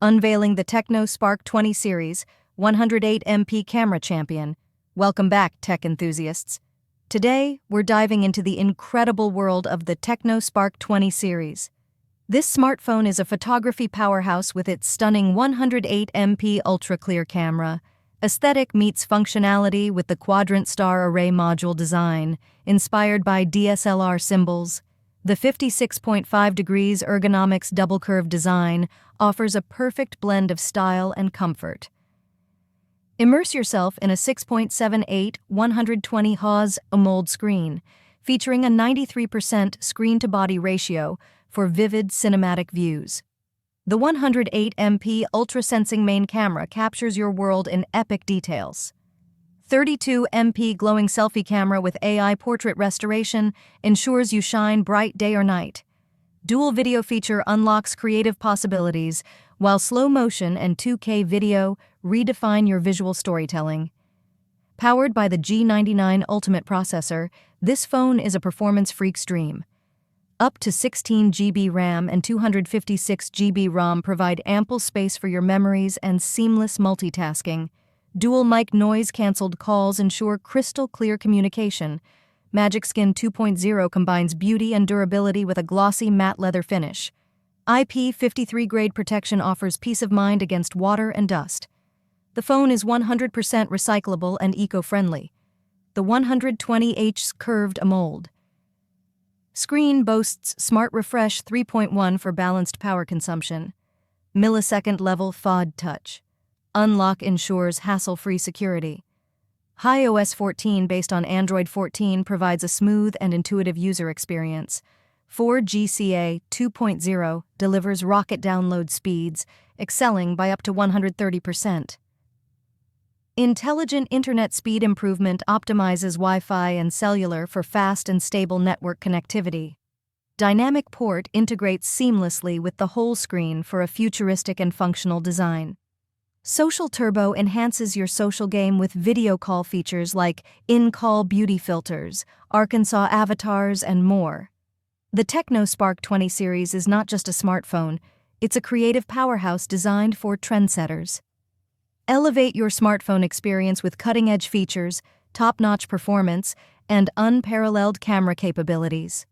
unveiling the Tecno Spark 20 series 108MP camera champion. Welcome back, tech enthusiasts. Today, we're diving into the incredible world of the Tecno Spark 20 series. This smartphone is a photography powerhouse with its stunning 108MP ultra-clear camera. Aesthetic meets functionality with the quadrant star array module design, inspired by DSLR symbols. The 56.5 degrees ergonomics double-curve design offers a perfect blend of style and comfort. Immerse yourself in a 6.78 120 Hz AMOLED screen, featuring a 93% screen-to-body ratio for vivid cinematic views. The 108MP ultra-sensing main camera captures your world in epic details. 32MP glowing selfie camera with AI portrait restoration ensures you shine bright day or night. Dual video feature unlocks creative possibilities, while slow motion and 2K video redefine your visual storytelling. Powered by the G99 Ultimate processor, this phone is a performance freak's dream. Up to 16 GB RAM and 256 GB ROM provide ample space for your memories and seamless multitasking. Dual mic noise-cancelled calls ensure crystal-clear communication. Magic Skin 2.0 combines beauty and durability with a glossy matte leather finish. IP53 grade protection offers peace of mind against water and dust. The phone is 100% recyclable and eco-friendly. The 120Hz curved AMOLED screen boasts Smart Refresh 3.1 for balanced power consumption. Millisecond-level FOD touch. Unlock ensures hassle-free security. iOS 14 based on Android 14 provides a smooth and intuitive user experience. 4GCA 2.0 delivers rocket download speeds, excelling by up to 130%. Intelligent Internet speed improvement optimizes Wi-Fi and cellular for fast and stable network connectivity. Dynamic Port integrates seamlessly with the whole screen for a futuristic and functional design. Social Turbo enhances your social game with video call features like in-call beauty filters, Arkansas avatars, and more. The Tecno Spark 20 series is not just a smartphone, it's a creative powerhouse designed for trendsetters. Elevate your smartphone experience with cutting-edge features, top-notch performance, and unparalleled camera capabilities.